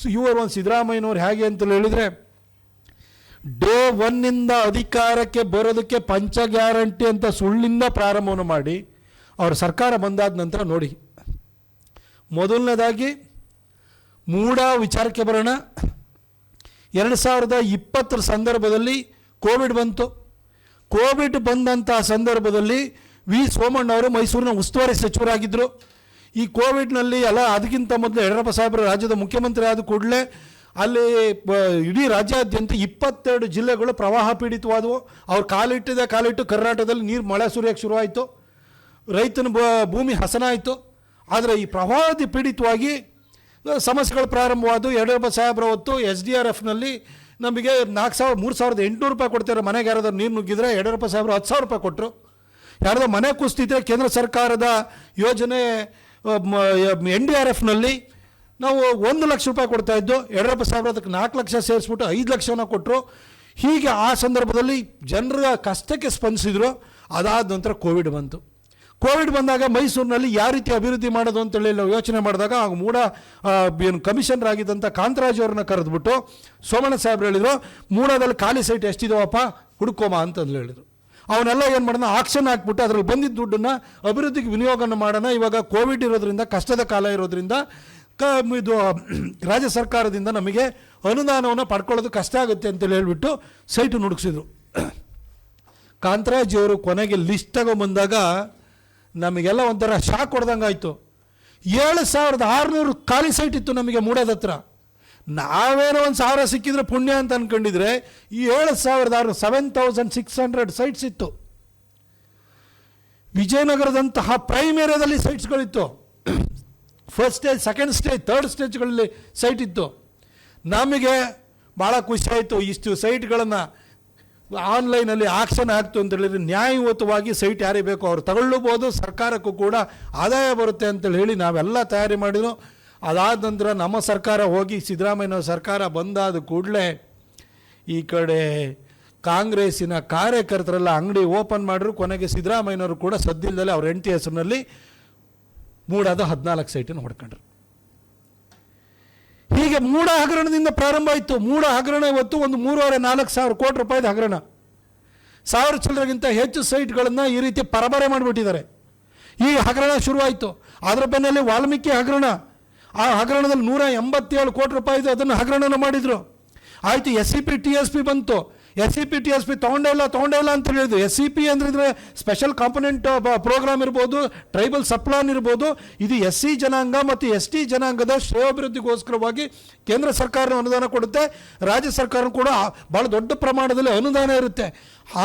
So ಇವರು ಒಂದು ಸಿದ್ದರಾಮಯ್ಯನವ್ರು ಹೇಗೆ ಅಂತ ಹೇಳಿದರೆ, ಡೇ ಒನ್ನಿಂದ ಅಧಿಕಾರಕ್ಕೆ ಬರೋದಕ್ಕೆ ಪಂಚ ಗ್ಯಾರಂಟಿ ಅಂತ ಸುಳ್ಳಿಂದ ಪ್ರಾರಂಭವನ್ನು ಮಾಡಿ ಅವ್ರ ಸರ್ಕಾರ ಬಂದಾದ ನಂತರ ನೋಡಿ, ಮೊದಲನೇದಾಗಿ ಮೂಡ ವಿಚಾರಕ್ಕೆ ಬರೋಣ. 2020 ಸಂದರ್ಭದಲ್ಲಿ ಕೋವಿಡ್ ಬಂತು. ಕೋವಿಡ್ ಬಂದಂಥ ಸಂದರ್ಭದಲ್ಲಿ ವಿ ಸೋಮಣ್ಣವರು ಮೈಸೂರಿನ ಉಸ್ತುವಾರಿ ಸಚಿವರಾಗಿದ್ದರು. ಈ ಕೋವಿಡ್ನಲ್ಲಿ ಅದಕ್ಕಿಂತ ಮೊದಲು ಯಡಿಯೂರಪ್ಪ ಸಾಹೇಬರು ರಾಜ್ಯದ ಮುಖ್ಯಮಂತ್ರಿ ಆದ ಕೂಡಲೇ ಅಲ್ಲಿ ಇಡೀ ರಾಜ್ಯಾದ್ಯಂತ 22 ಜಿಲ್ಲೆಗಳು ಪ್ರವಾಹ ಪೀಡಿತವಾದವು. ಅವ್ರು ಕಾಲಿಟ್ಟು ಕರ್ನಾಟಕದಲ್ಲಿ ನೀರು ಮಳೆ ಸುರಿಯೋಕ್ಕೆ ಶುರುವಾಯಿತು. ರೈತನ ಭೂಮಿ ಹಸನಾಯಿತು. ಆದರೆ ಈ ಪ್ರವಾಹದ ಪೀಡಿತವಾಗಿ ಸಮಸ್ಯೆಗಳು ಪ್ರಾರಂಭವಾದವು. ಯಡಿಯೂರಪ್ಪ ಸಾಹೇಬ್ರ ಹೊತ್ತು SDRFನಲ್ಲಿ ನಮಗೆ 3,800 ರೂಪಾಯಿ ಕೊಡ್ತಾರೆ. ಮನೆಗೆ ಯಾರಾದ್ರೂ ನೀರು ನುಗ್ಗಿದ್ರೆ ಯಡಿಯೂರಪ್ಪ ಸಾಹೇಬ್ರು 10,000 ರೂಪಾಯಿ ಕೊಟ್ಟರು. ಯಾರಾದ್ರೂ ಮನೆ ಕುಸಿತಿದ್ರೆ ಕೇಂದ್ರ ಸರ್ಕಾರದ ಯೋಜನೆ NDRFನಲ್ಲಿ ನಾವು 1 ಲಕ್ಷ ರೂಪಾಯಿ ಕೊಡ್ತಾ ಇದ್ದು, ಯಡಿಯೂರಪ್ಪ ಸಾಹೇಬ್ರು ಅದಕ್ಕೆ 4 ಲಕ್ಷ ಸೇರಿಸ್ಬಿಟ್ಟು 5 ಲಕ್ಷನ ಕೊಟ್ಟರು. ಹೀಗೆ ಆ ಸಂದರ್ಭದಲ್ಲಿ ಜನರ ಕಷ್ಟಕ್ಕೆ ಸ್ಪಂದಿಸಿದ್ರು. ಅದಾದ ನಂತರ ಕೋವಿಡ್ ಬಂತು. ಕೋವಿಡ್ ಬಂದಾಗ ಮೈಸೂರಿನಲ್ಲಿ ಯಾವ ರೀತಿ ಅಭಿವೃದ್ಧಿ ಮಾಡೋದು ಅಂತೇಳಿ ಯೋಚನೆ ಮಾಡಿದಾಗ ಮೂಡ ಕಮಿಷನರ್ ಆಗಿದ್ದಂಥ ಕಾಂತರಾಜ್ ಅವ್ರನ್ನ ಕರೆದ್ಬಿಟ್ಟು ಸೋಮಣ್ಣ ಸಾಹೇಬ್ರು ಹೇಳಿದರು, ಮೂಡದಲ್ಲಿ ಖಾಲಿ ಸೈಟ್ ಎಷ್ಟಿದಾವಪ್ಪ ಹುಡ್ಕೋಮ ಅಂತಂದು ಹೇಳಿದರು. ಅವನ್ನೆಲ್ಲ ಏನು ಮಾಡೋಣ, ಆಕ್ಷನ್ ಹಾಕ್ಬಿಟ್ಟು ಅದರಲ್ಲಿ ಬಂದಿದ್ದ ದುಡ್ಡನ್ನು ಅಭಿವೃದ್ಧಿಗೆ ವಿನಿಯೋಗನ ಮಾಡೋಣ. ಇವಾಗ ಕೋವಿಡ್ ಇರೋದ್ರಿಂದ, ಕಷ್ಟದ ಕಾಲ ಇರೋದ್ರಿಂದ ಇದು ರಾಜ್ಯ ಸರ್ಕಾರದಿಂದ ನಮಗೆ ಅನುದಾನವನ್ನು ಪಡ್ಕೊಳ್ಳೋದು ಕಷ್ಟ ಆಗುತ್ತೆ ಅಂತೇಳಿ ಹೇಳ್ಬಿಟ್ಟು ಸೈಟು ನುಡುಗಿಸಿದ್ರು. ಕಾಂತರಾಜ್ ಅವರು ಕೊನೆಗೆ ಲಿಸ್ಟ್ ತಗೊಂಬಂದಾಗ ನಮಗೆಲ್ಲ ಒಂಥರ ಶಾಕ್ ಹೊಡೆದಂಗೆ ಆಯಿತು. 7,600 ಖಾಲಿ ಸೈಟ್ ಇತ್ತು ನಮಗೆ ಮೂಡದ ಹತ್ರ. ನಾವೇನೋ 1,000 ಸಿಕ್ಕಿದ್ರೆ ಪುಣ್ಯ ಅಂತ ಅಂದ್ಕೊಂಡಿದ್ರೆ ಈ 7,600 ಸೈಟ್ಸ್ ಇತ್ತು. ವಿಜಯನಗರದಂತಹ ಪ್ರೈಮ್ ಏರಿಯಾದಲ್ಲಿ ಸೈಟ್ಸ್ಗಳಿತ್ತು. First stage, second stage, third ಸ್ಟೇಜ್ಗಳಲ್ಲಿ ಸೈಟ್ ಇತ್ತು. ನಮಗೆ ಭಾಳ ಖುಷಿ ಆಯಿತು. ಇಷ್ಟು ಸೈಟ್ಗಳನ್ನು ಆನ್ಲೈನಲ್ಲಿ ಆಕ್ಷನ್ ಆಗ್ತು ಅಂತ ಹೇಳಿದ್ರೆ ನ್ಯಾಯಯುತವಾಗಿ ಸೈಟ್ ಯಾರಿಗೆ ಬೇಕೋ ಅವ್ರು ತಗೊಳ್ಳಬಹುದು, ಸರ್ಕಾರಕ್ಕೂ ಕೂಡ ಆದಾಯ ಬರುತ್ತೆ ಅಂತೇಳಿ ಹೇಳಿ ನಾವೆಲ್ಲ ತಯಾರಿ ಮಾಡಿದ್ರು. ಅದಾದ ನಂತರ ನಮ್ಮ ಸರ್ಕಾರ ಹೋಗಿ ಸಿದ್ದರಾಮಯ್ಯ ಸರ್ಕಾರ ಬಂದಾದ ಕೂಡಲೇ ಈ ಕಡೆ ಕಾಂಗ್ರೆಸ್ಸಿನ ಕಾರ್ಯಕರ್ತರೆಲ್ಲ ಅಂಗಡಿ ಓಪನ್ ಮಾಡಿದ್ರು. ಕೊನೆಗೆ ಸಿದ್ದರಾಮಯ್ಯನವರು ಕೂಡ ಸದ್ದಿಲ್ಲದಲ್ಲೇ ಅವ್ರ ಹೆಂಡತಿ ಹೆಸರಿನಲ್ಲಿ ಮೂಡಾದ 14 ಸೈಟನ್ನು ಹೊಡ್ಕೊಂಡ್ರು. ಹೀಗೆ ಮೂಡ ಹಗರಣದಿಂದ ಪ್ರಾರಂಭ ಆಯಿತು. ಮೂಡ ಹಗರಣ ಇವತ್ತು ಒಂದು 3,500-4,000 ಕೋಟಿ ರೂಪಾಯಿದ ಹಗರಣ. 1,000 ಚಿಲ್ಲರೆಗಿಂತ ಹೆಚ್ಚು ಸೈಟ್ಗಳನ್ನು ಈ ರೀತಿ ಪರಬರೆ ಮಾಡಿಬಿಟ್ಟಿದ್ದಾರೆ. ಈ ಹಗರಣ ಶುರುವಾಯಿತು. ಅದರ ಬೆನ್ನಲ್ಲಿ ವಾಲ್ಮೀಕಿ ಹಗರಣ. ಆ ಹಗರಣದಲ್ಲಿ 187 ಕೋಟಿ ರೂಪಾಯಿದು ಅದನ್ನು ಹಗರಣನ ಮಾಡಿದರು. ಆಯಿತು, SCP TSP ಬಂತು. SCP TSP ತೊಗೊಂಡೇ ಇಲ್ಲ ಅಂತ ಹೇಳಿದ್ರು. SCP ಅಂದರೆ ಸ್ಪೆಷಲ್ ಕಾಂಪೊನೆಂಟ್ ಪ್ರೋಗ್ರಾಮ್ ಇರ್ಬೋದು, ಟ್ರೈಬಲ್ ಸಪ್ಲಾನ್ ಇರ್ಬೋದು. ಇದು SC ಜನಾಂಗ ಮತ್ತು ST ಜನಾಂಗದ ಶ್ರೇಯೋಭಿವೃದ್ಧಿಗೋಸ್ಕರವಾಗಿ ಕೇಂದ್ರ ಸರ್ಕಾರ ಅನುದಾನ ಕೊಡುತ್ತೆ. ರಾಜ್ಯ ಸರ್ಕಾರ ಕೂಡ ಭಾಳ ದೊಡ್ಡ ಪ್ರಮಾಣದಲ್ಲಿ ಅನುದಾನ ಇರುತ್ತೆ.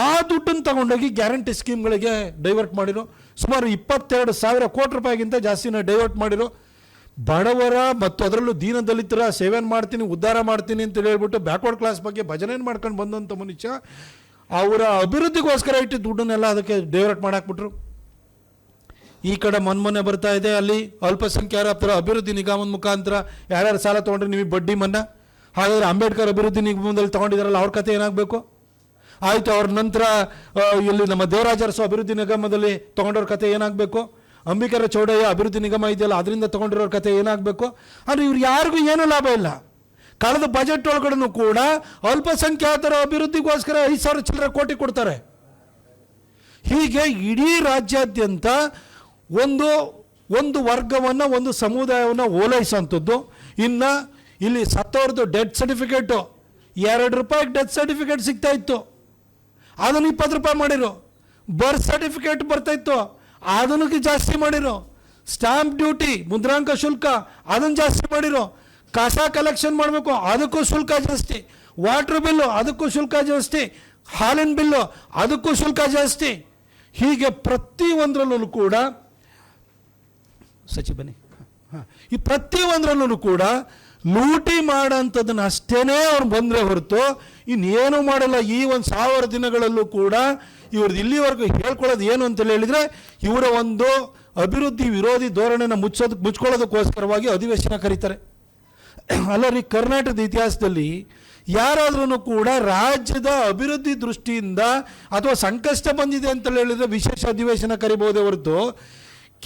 ಆ ದುಡ್ಡನ್ನು ತಗೊಂಡೋಗಿ ಗ್ಯಾರಂಟಿ ಸ್ಕೀಮ್ಗಳಿಗೆ ಡೈವರ್ಟ್ ಮಾಡಿರೋ. ಸುಮಾರು 22,000 ಕೋಟಿ ರೂಪಾಯಿಗಿಂತ ಜಾಸ್ತಿನ ಡೈವರ್ಟ್ ಮಾಡಿರೋ. ಬಡವರ ಮತ್ತು ಅದರಲ್ಲೂ ದೀನದಲಿತರ ಸೇವೆಯನ್ನು ಮಾಡ್ತೀನಿ, ಉದ್ಧಾರ ಮಾಡ್ತೀನಿ ಅಂತ ಹೇಳ್ಬಿಟ್ಟು ಬ್ಯಾಕ್ವರ್ಡ್ ಕ್ಲಾಸ್ ಬಗ್ಗೆ ಭಜನೆ ಮಾಡ್ಕೊಂಡು ಬಂದಂಥ ಮನುಷ್ಯ ಅವರ ಅಭಿವೃದ್ಧಿಗೋಸ್ಕರ ಇಟ್ಟು ದುಡ್ಡನ್ನೆಲ್ಲ ಅದಕ್ಕೆ ಡೈವರ್ಟ್ ಮಾಡಾಕ್ಬಿಟ್ರು. ಈ ಕಡೆ ಮೊನ್ನೆ ಬರ್ತಾ ಇದೆ, ಅಲ್ಲಿ ಅಲ್ಪಸಂಖ್ಯಾತರ ಅಭಿವೃದ್ಧಿ ನಿಗಮದ ಮುಖಾಂತರ ಯಾರ್ಯಾರು ಸಾಲ ತೊಗೊಂಡ್ರೆ ನಿಮಗೆ ಬಡ್ಡಿ ಮನ್ನಾ. ಹಾಗಾದರೆ ಅಂಬೇಡ್ಕರ್ ಅಭಿವೃದ್ಧಿ ನಿಗಮದಲ್ಲಿ ತೊಗೊಂಡಿದ್ದಾರಲ್ಲ ಅವ್ರ ಕತೆ ಏನಾಗಬೇಕು? ಆಯಿತು, ಅವ್ರ ನಂತರ ಇಲ್ಲಿ ನಮ್ಮ ದೇವರಾಜ ಅರಸು ಅಭಿವೃದ್ಧಿ ನಿಗಮದಲ್ಲಿ ತೊಗೊಂಡವ್ರ ಕತೆ ಏನಾಗಬೇಕು? ಅಂಬಿಕರ ಚೌಡಯ್ಯ ಅಭಿವೃದ್ಧಿ ನಿಗಮ ಇದೆಯಲ್ಲ ಅದರಿಂದ ತೊಗೊಂಡಿರೋರ ಕತೆ ಏನಾಗಬೇಕು? ಆದರೆ ಇವ್ರು ಯಾರಿಗೂ ಏನೂ ಲಾಭ ಇಲ್ಲ. ಕಳೆದ ಬಜೆಟ್ ಒಳಗಡೆ ಕೂಡ ಅಲ್ಪಸಂಖ್ಯಾತರ ಅಭಿವೃದ್ಧಿಗೋಸ್ಕರ 5,000 ಚಿಲ್ಲರೆ ಕೋಟಿ ಕೊಡ್ತಾರೆ. ಹೀಗೆ ಇಡೀ ರಾಜ್ಯಾದ್ಯಂತ ಒಂದು ವರ್ಗವನ್ನು, ಒಂದು ಸಮುದಾಯವನ್ನು ಓಲೈಸುವಂಥದ್ದು. ಇನ್ನು ಇಲ್ಲಿ ಸತ್ತವ್ರದ್ದು ಡೆತ್ ಸರ್ಟಿಫಿಕೇಟು ₹2 ಡೆತ್ ಸರ್ಟಿಫಿಕೇಟ್ ಸಿಗ್ತಾ ಇತ್ತು, ಅದನ್ನು 20 ರೂಪಾಯಿ ಮಾಡಿರು. ಬರ್ತ್ ಸರ್ಟಿಫಿಕೇಟ್ ಬರ್ತಾಯಿತ್ತು, ಅದನ್ನು ಜಾಸ್ತಿ ಮಾಡಿರೋ. ಸ್ಟಾಂಪ್ ಡ್ಯೂಟಿ, ಮುದ್ರಾಂಕ ಶುಲ್ಕ ಅದನ್ನು ಜಾಸ್ತಿ ಮಾಡಿರೋ. ಕಸ ಕಲೆಕ್ಷನ್ ಮಾಡಬೇಕು, ಅದಕ್ಕೂ ಶುಲ್ಕ ಜಾಸ್ತಿ. ವಾಟ್ರ್ ಬಿಲ್ಲು ಅದಕ್ಕೂ ಶುಲ್ಕ ಜಾಸ್ತಿ. ಹಾಲಿನ ಬಿಲ್ಲು ಅದಕ್ಕೂ ಶುಲ್ಕ ಜಾಸ್ತಿ. ಹೀಗೆ ಪ್ರತಿಯೊಂದರಲ್ಲೂ ಕೂಡ ಬನ್ನಿ ಈ ಪ್ರತಿಯೊಂದರಲ್ಲೂ ಕೂಡ ಲೂಟಿ ಮಾಡೋಂಥದ್ದನ್ನು ಅಷ್ಟೇ ಅವ್ರು ಬಂದರೆ ಹೊರತು ಇನ್ನೇನು ಮಾಡಲ್ಲ. ಈ 1,000 ದಿನಗಳಲ್ಲೂ ಕೂಡ ಇವ್ರದ್ದು ಇಲ್ಲಿವರೆಗೂ ಹೇಳ್ಕೊಳ್ಳೋದು ಏನು ಅಂತ ಹೇಳಿದರೆ, ಇವರ ಒಂದು ಅಭಿವೃದ್ಧಿ ವಿರೋಧಿ ಧೋರಣೆನ ಮುಚ್ಕೊಳ್ಳೋದಕ್ಕೋಸ್ಕರವಾಗಿ ಅಧಿವೇಶನ ಕರೀತಾರೆ. ಅಲ್ಲ ರೀ, ಕರ್ನಾಟಕದ ಇತಿಹಾಸದಲ್ಲಿ ಯಾರಾದ್ರೂ ಕೂಡ ರಾಜ್ಯದ ಅಭಿವೃದ್ಧಿ ದೃಷ್ಟಿಯಿಂದ ಅಥವಾ ಸಂಕಷ್ಟ ಬಂದಿದೆ ಅಂತ ಹೇಳಿದರೆ ವಿಶೇಷ ಅಧಿವೇಶನ ಕರಿಬಹುದೇ ಹೊರತು,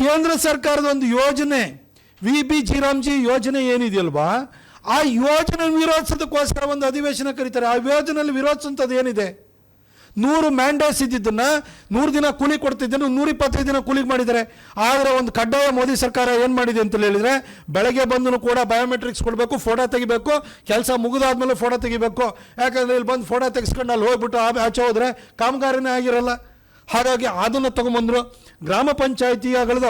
ಕೇಂದ್ರ ಸರ್ಕಾರದ ಒಂದು ಯೋಜನೆ VB ಜಿ ರಾಮ್ಜಿ ಯೋಜನೆ ಏನಿದೆಯಲ್ವಾ ಆ ಯೋಜನೆ ವಿರೋಧಿಸೋದಕ್ಕೋಸ್ಕರ ಒಂದು ಅಧಿವೇಶನ ಕರೀತಾರೆ. ಆ ಯೋಜನೆಯಲ್ಲಿ ವಿರೋಧಿಸುವಂಥದ್ದು ಏನಿದೆ? 100 ಮ್ಯಾಂಡೇಟ್ಸ್ ಇದ್ದಿದ್ದನ್ನು 100 ದಿನ ಕೂಲಿ ಕೊಡ್ತಿದ್ದನ್ನು 125 ದಿನ ಕೂಲಿಗೆ ಮಾಡಿದ್ದಾರೆ. ಆದರೆ ಒಂದು ಕಡ್ಡಾಯ ಮೋದಿ ಸರ್ಕಾರ ಏನು ಮಾಡಿದೆ ಅಂತ ಹೇಳಿದರೆ, ಬೆಳಗ್ಗೆ ಬಂದು ಕೂಡ ಬಯೋಮೆಟ್ರಿಕ್ಸ್ ಕೊಡಬೇಕು, ಫೋಟೋ ತೆಗಿಬೇಕು, ಕೆಲಸ ಮುಗಿದಾದ್ಮೇಲೆ ಫೋಟೋ ತೆಗಿಬೇಕು. ಯಾಕಂದರೆ ಇಲ್ಲಿ ಬಂದು ಫೋಟೋ ತೆಗೆಸ್ಕೊಂಡು ಅಲ್ಲಿ ಹೋಗ್ಬಿಟ್ಟು ಆಚೆ ಹೋದರೆ ಕಾಮಗಾರಿನೇ ಆಗಿರಲ್ಲ. ಹಾಗಾಗಿ ಅದನ್ನು ತೊಗೊಂಬಂದರು. ಗ್ರಾಮ ಪಂಚಾಯಿತಿಗಳದ್ದು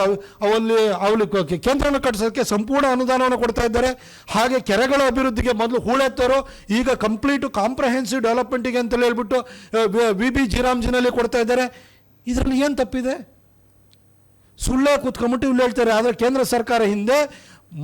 ಅವಲ್ಲಿ ಕೇಂದ್ರನ ಕಟ್ಟಿಸೋಕ್ಕೆ ಸಂಪೂರ್ಣ ಅನುದಾನವನ್ನು ಕೊಡ್ತಾ ಇದ್ದಾರೆ. ಹಾಗೆ ಕೆರೆಗಳ ಅಭಿವೃದ್ಧಿಗೆ ಮೊದಲು ಹೂಳೆತ್ತೋರು, ಈಗ ಕಂಪ್ಲೀಟು ಕಾಂಪ್ರಹೆನ್ಸಿವ್ ಡೆವಲಪ್ಮೆಂಟಿಗೆ ಅಂತೇಳಿ ಹೇಳ್ಬಿಟ್ಟು VB ಜಿನಲ್ಲಿ ಕೊಡ್ತಾ ಇದ್ದಾರೆ. ಇದರಲ್ಲಿ ಏನು ತಪ್ಪಿದೆ? ಸುಳ್ಳೇ ಕೂತ್ಕೊಂಬಿಟ್ಟು ಇಲ್ಲಿ ಹೇಳ್ತಾರೆ. ಆದರೆ ಕೇಂದ್ರ ಸರ್ಕಾರ ಹಿಂದೆ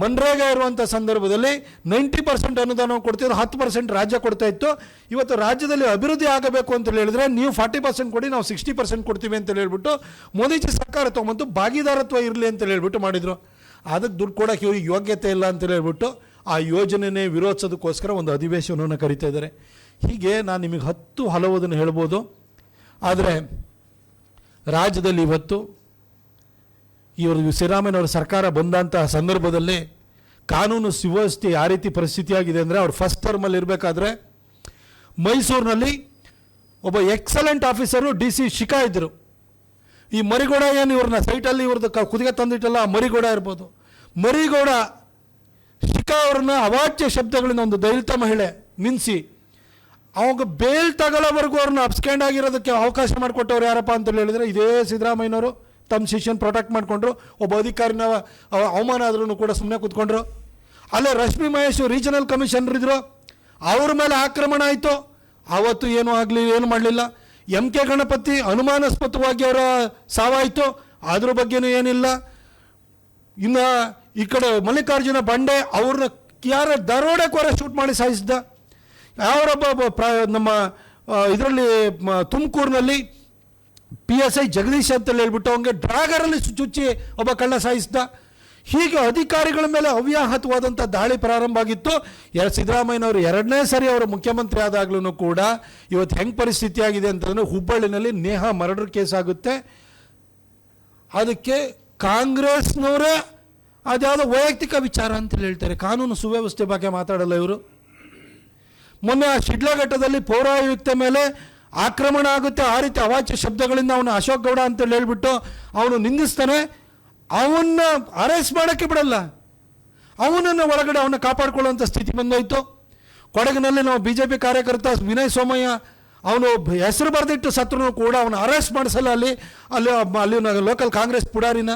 ಮನ್ರೇಗಾ ಇರುವಂಥ ಸಂದರ್ಭದಲ್ಲಿ 90% ಅನುದಾನ ಕೊಡ್ತಿದ್ರು, 10% ರಾಜ್ಯ ಕೊಡ್ತಾ ಇತ್ತು. ಇವತ್ತು ರಾಜ್ಯದಲ್ಲಿ ಅಭಿವೃದ್ಧಿ ಆಗಬೇಕು ಅಂತ ಹೇಳಿದ್ರೆ ನೀವು 40% ಕೊಡಿ, ನಾವು 60% ಕೊಡ್ತೀವಿ ಅಂತ ಹೇಳ್ಬಿಟ್ಟು ಮೋದಿಜಿ ಸರ್ಕಾರ ತೊಗೊಂಬಂತು ಭಾಗಿದಾರತ್ವ ಇರಲಿ ಅಂತ ಹೇಳ್ಬಿಟ್ಟು ಮಾಡಿದರು. ಅದಕ್ಕೆ ದುಡ್ಡು ಕೊಡೋಕ್ಕೆ ಇವ್ರಿಗೆ ಯೋಗ್ಯತೆ ಇಲ್ಲ ಅಂತ ಹೇಳ್ಬಿಟ್ಟು ಆ ಯೋಜನೆನೇ ವಿರೋಧಿಸೋದಕ್ಕೋಸ್ಕರ ಒಂದು ಅಧಿವೇಶನವನ್ನು ಕರೀತಾ ಇದ್ದಾರೆ. ಹೀಗೆ ನಾನು ನಿಮಗೆ 10 ಹಲವುದನ್ನು ಹೇಳ್ಬೋದು. ಆದರೆ ರಾಜ್ಯದಲ್ಲಿ ಇವತ್ತು ಇವರು ಸಿದ್ದರಾಮಯ್ಯನವರ ಸರ್ಕಾರ ಬಂದಂತಹ ಸಂದರ್ಭದಲ್ಲಿ ಕಾನೂನು ಸುವ್ಯವಸ್ಥೆ ಯಾವ ರೀತಿ ಪರಿಸ್ಥಿತಿ ಆಗಿದೆ ಅಂದರೆ, ಅವ್ರು ಫಸ್ಟ್ ಟರ್ಮಲ್ಲಿ ಇರಬೇಕಾದ್ರೆ ಮೈಸೂರಿನಲ್ಲಿ ಒಬ್ಬ ಎಕ್ಸಲೆಂಟ್ ಆಫೀಸರು DC ಶಿಖಾ ಇದ್ದರು. ಈ ಮರಿಗೌಡ ಏನು ಇವ್ರನ್ನ ಸೈಟಲ್ಲಿ ಇವ್ರದ್ದು ಕುದಿಗೆ ತಂದಿಟ್ಟಲ್ಲ, ಆ ಮರಿಗೌಡ ಇರ್ಬೋದು. ಮರಿಗೌಡ ಶಿಖಾ ಅವ್ರನ್ನ ಅವಾಚ್ಯ ಶಬ್ದಗಳಿಂದ ಒಂದು ದಲಿತ ಮಹಿಳೆ ನಿಲ್ಲಿಸಿ ಅವಾಗ ಬೇಲ್ ತಗೊಳ್ಳೋವರೆಗೂ ಅವ್ರನ್ನ ಅಬ್ಸ್ಕ್ಯಾಂಡ್ ಆಗಿರೋದಕ್ಕೆ ಅವಕಾಶ ಮಾಡಿಕೊಟ್ಟವ್ರು ಯಾರಪ್ಪ ಅಂತ ಹೇಳಿದರೆ ಇದೇ ಸಿದ್ದರಾಮಯ್ಯನವರು. ತಮ್ಮ ಶಿಷ್ಯನ ಪ್ರೊಟೆಕ್ಟ್ ಮಾಡಿಕೊಂಡ್ರು. ಒಬ್ಬ ಅಧಿಕಾರಿನ ಅವಮಾನ ಆದ್ರೂ ಕೂಡ ಸುಮ್ಮನೆ ಕೂತ್ಕೊಂಡ್ರು. ಅಲ್ಲೇ ರಶ್ಮಿ ಮಹೇಶ್ ರೀಜನಲ್ ಕಮಿಷನರ್ ಇದ್ದರು, ಅವ್ರ ಮೇಲೆ ಆಕ್ರಮಣ ಆಯಿತು. ಆವತ್ತು ಏನೂ ಆಗಲಿ, ಏನು ಮಾಡಲಿಲ್ಲ. MK ಗಣಪತಿ ಅನುಮಾನಾಸ್ಪದವಾಗಿ ಅವರ ಸಾವಾಯಿತು, ಅದ್ರ ಬಗ್ಗೆನೂ ಏನಿಲ್ಲ. ಇನ್ನು ಈ ಕಡೆ ಮಲ್ಲಿಕಾರ್ಜುನ ಬಂಡೆ ಅವ್ರನ್ನ ಯಾರ ದರೋಡೆಕೋರ ಶೂಟ್ ಮಾಡಿ ಸಾಯಿಸಿದ್ದ. ಅವರೊಬ್ಬ ನಮ್ಮ ಇದರಲ್ಲಿ ತುಮಕೂರಿನಲ್ಲಿ PSI ಜಗದೀಶ್ ಅಂತ ಹೇಳ್ಬಿಟ್ಟು ಅವನಿಗೆ ಡ್ರಾಗರಲ್ಲಿ ಚುಚ್ಚಿ ಒಬ್ಬ ಕಳ್ಳ ಸಾಯಿಸಿದ. ಹೀಗೆ ಅಧಿಕಾರಿಗಳ ಮೇಲೆ ಅವ್ಯಾಹತವಾದಂಥ ದಾಳಿ ಪ್ರಾರಂಭ ಆಗಿತ್ತು. ಸಿದ್ದರಾಮಯ್ಯನವರು 2ನೇ ಸರಿ ಅವರು ಮುಖ್ಯಮಂತ್ರಿ ಆದಾಗ್ಲೂ ಕೂಡ ಇವತ್ತು ಹೆಂಗೆ ಪರಿಸ್ಥಿತಿ ಆಗಿದೆ ಅಂತಂದರೆ, ಹುಬ್ಬಳ್ಳಿನಲ್ಲಿ ನೇಹಾ ಮರ್ಡರ್ ಕೇಸ್ ಆಗುತ್ತೆ. ಅದಕ್ಕೆ ಕಾಂಗ್ರೆಸ್ನವರೇ ಅದ್ಯಾವುದೋ ವೈಯಕ್ತಿಕ ವಿಚಾರ ಅಂತ ಹೇಳ್ತಾರೆ. ಕಾನೂನು ಸುವ್ಯವಸ್ಥೆ ಬಗ್ಗೆ ಮಾತಾಡಲ್ಲ ಇವರು. ಮೊನ್ನೆ ಆ ಶಿಡ್ಲಘಟ್ಟದಲ್ಲಿ ಪೌರಾಯುಕ್ತ ಮೇಲೆ ಆಕ್ರಮಣ ಆಗುತ್ತೆ, ಆ ರೀತಿ ಅವಾಚ್ಯ ಶಬ್ದಗಳಿಂದ ಅವನು ಅಶೋಕ್ ಗೌಡ ಅಂತೇಳಿ ಹೇಳ್ಬಿಟ್ಟು ಅವನು ನಿಂದಿಸ್ತಾನೆ. ಅವನ್ನ ಅರೆಸ್ಟ್ ಮಾಡೋಕ್ಕೆ ಬಿಡಲ್ಲ, ಅವನನ್ನು ಒಳಗಡೆ ಅವನ್ನ ಕಾಪಾಡಿಕೊಳ್ಳುವಂಥ ಸ್ಥಿತಿ ಬಂದೋಯ್ತು. ಕೊಡಗಿನಲ್ಲಿ ನಾವು BJP ಕಾರ್ಯಕರ್ತ ವಿನಯ್ ಸೋಮಯ್ಯ ಅವನು ಹೆಸರು ಬರೆದಿಟ್ಟು ಸತ್ರೂ ಕೂಡ ಅವನು ಅರೆಸ್ಟ್ ಮಾಡಿಸಲ್ಲ ಅಲ್ಲಿ ಲೋಕಲ್ ಕಾಂಗ್ರೆಸ್ ಪುಡಾರಿನ.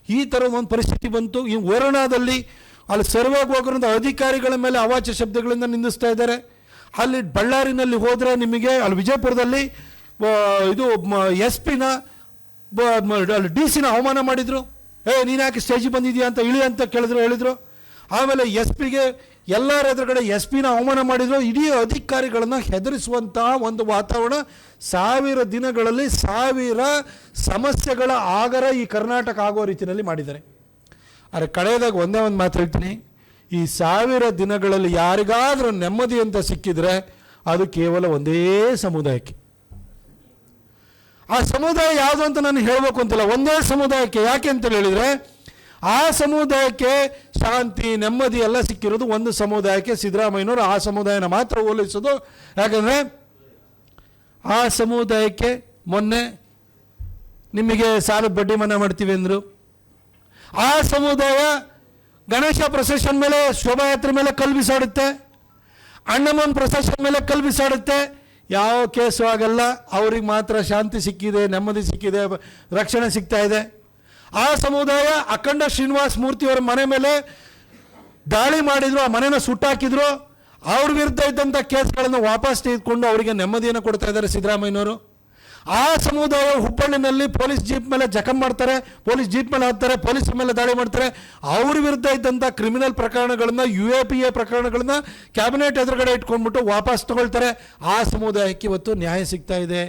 ಈ ಥರದ ಒಂದು ಪರಿಸ್ಥಿತಿ ಬಂತು. ಈ ವರುಣಾದಲ್ಲಿ ಅಲ್ಲಿ ಸರ್ವೆಗೆ ಹೋಗೋದ್ರಿಂದ ಅಧಿಕಾರಿಗಳ ಮೇಲೆ ಅವಾಚ್ಯ ಶಬ್ದಗಳಿಂದ ನಿಂದಿಸ್ತಾ ಇದ್ದಾರೆ. ಅಲ್ಲಿ ಬಳ್ಳಾರಿನಲ್ಲಿ ಹೋದರೆ ನಿಮಗೆ ಅಲ್ಲಿ ವಿಜಯಪುರದಲ್ಲಿ ಇದು SP ಅಲ್ಲಿ DC ಅವಮಾನ ಮಾಡಿದರು. ನೀನು ಯಾಕೆ ಸ್ಟೇಜಿಗೆ ಬಂದಿದೆಯಾ ಅಂತ ಅಂತ ಹೇಳಿದ್ರು. ಆಮೇಲೆ SP ಎಲ್ಲರ ಎದುರುಗಡೆ SP ಅವಮಾನ ಮಾಡಿದರು. ಇಡೀ ಅಧಿಕಾರಿಗಳನ್ನು ಹೆದರಿಸುವಂತಹ ಒಂದು ವಾತಾವರಣ 1000 ದಿನಗಳಲ್ಲಿ 1000 ಸಮಸ್ಯೆಗಳ ಆಗರ ಈ ಕರ್ನಾಟಕ ಆಗೋ ರೀತಿಯಲ್ಲಿ ಮಾಡಿದ್ದಾರೆ. ಆದರೆ ಕಡೆಯದಾಗ ಒಂದೇ ಒಂದು ಮಾತು ಹೇಳ್ತೀನಿ, ಈ 1000 ದಿನಗಳಲ್ಲಿ ಯಾರಿಗಾದರೂ ನೆಮ್ಮದಿ ಅಂತ ಸಿಕ್ಕಿದ್ರೆ ಅದು ಕೇವಲ ಒಂದೇ ಸಮುದಾಯಕ್ಕೆ. ಆ ಸಮುದಾಯ ಯಾವುದು ಅಂತ ನಾನು ಹೇಳಬೇಕು ಅಂತಿಲ್ಲ, ಒಂದೇ ಸಮುದಾಯಕ್ಕೆ. ಯಾಕೆ ಅಂತ ಹೇಳಿದರೆ ಆ ಸಮುದಾಯಕ್ಕೆ ಶಾಂತಿ ನೆಮ್ಮದಿ ಎಲ್ಲ ಸಿಕ್ಕಿರೋದು ಒಂದು ಸಮುದಾಯಕ್ಕೆ. ಸಿದ್ದರಾಮಯ್ಯನವರು ಆ ಸಮುದಾಯನ ಮಾತ್ರ ಹೋಲಿಸೋದು. ಯಾಕಂದರೆ ಆ ಸಮುದಾಯಕ್ಕೆ ಮೊನ್ನೆ ನಿಮಗೆ ಸಾಲದ ಬಡ್ಡಿ ಮನ್ನಾ ಮಾಡ್ತೀವಿ ಅಂದರು. ಆ ಸಮುದಾಯ ಗಣೇಶ ಪ್ರೊಸೆಷನ್ ಮೇಲೆ, ಶೋಭಾಯಾತ್ರೆ ಮೇಲೆ ಕಲ್ಲು ಬಿಸಾಡುತ್ತೆ, ಅಣ್ಣಮ್ಮನ ಪ್ರೊಸೆಷನ್ ಮೇಲೆ ಕಲ್ಲು ಬಿಸಾಡುತ್ತೆ. ಯಾವ ಕೇಸು ಆಗಲ್ಲ, ಅವ್ರಿಗೆ ಮಾತ್ರ ಶಾಂತಿ ಸಿಕ್ಕಿದೆ, ನೆಮ್ಮದಿ ಸಿಕ್ಕಿದೆ, ರಕ್ಷಣೆ ಸಿಗ್ತಾ ಇದೆ. ಆ ಸಮುದಾಯ ಅಖಂಡ ಶ್ರೀನಿವಾಸ ಮೂರ್ತಿಯವರ ಮನೆ ಮೇಲೆ ದಾಳಿ ಮಾಡಿದ್ರು, ಆ ಮನೆನ ಸುಟ್ಟಾಕಿದ್ರು. ಅವ್ರ ವಿರುದ್ಧ ಇದ್ದಂಥ ಕೇಸ್ಗಳನ್ನು ವಾಪಸ್ ತೆಗೆದುಕೊಂಡು ಅವರಿಗೆ ನೆಮ್ಮದಿಯನ್ನು ಕೊಡ್ತಾ ಇದ್ದಾರೆ ಸಿದ್ದರಾಮಯ್ಯನವರು. ಆ ಸಮುದಾಯ ಹುಬ್ಬಳ್ಳಿನಲ್ಲಿ ಪೊಲೀಸ್ ಜೀಪ್ ಮೇಲೆ ಜಖಂ ಮಾಡ್ತಾರೆ, ಪೊಲೀಸ್ ಜೀಪ್ ಮೇಲೆ ಹತ್ತಾರೆ, ಪೊಲೀಸರ ಮೇಲೆ ದಾಳಿ ಮಾಡ್ತಾರೆ. ಅವ್ರ ವಿರುದ್ಧ ಇದ್ದಂಥ ಕ್ರಿಮಿನಲ್ ಪ್ರಕರಣಗಳನ್ನು, UAPA ಪ್ರಕರಣಗಳನ್ನು ಕ್ಯಾಬಿನೆಟ್ ಎದುರುಗಡೆ ಇಟ್ಕೊಂಡ್ಬಿಟ್ಟು ವಾಪಸ್ ತಗೊಳ್ತಾರೆ. ಆ ಸಮುದಾಯಕ್ಕೆ ಇವತ್ತು ನ್ಯಾಯ ಸಿಗ್ತಾ ಇದೆ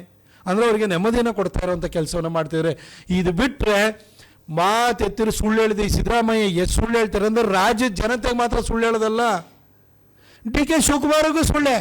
ಅಂದರೆ ಅವರಿಗೆ ನೆಮ್ಮದಿಯನ್ನು ಕೊಡ್ತಾ ಇರೋವಂಥ ಕೆಲಸವನ್ನು ಮಾಡ್ತಿದ್ದಾರೆ. ಇದು ಬಿಟ್ಟರೆ ಮಾತೆತ್ತಿರು ಸುಳ್ಳು ಹೇಳಿದೆ ಈ ಸಿದ್ದರಾಮಯ್ಯ. ಎಷ್ಟು ಸುಳ್ಳು ಹೇಳ್ತಾರೆ ಅಂದರೆ ರಾಜ್ಯದ ಜನತೆಗೆ ಮಾತ್ರ ಸುಳ್ಳು ಹೇಳೋದಲ್ಲ, DK ಶಿವಕುಮಾರ್ಗೂ ಸುಳ್ಳೆ.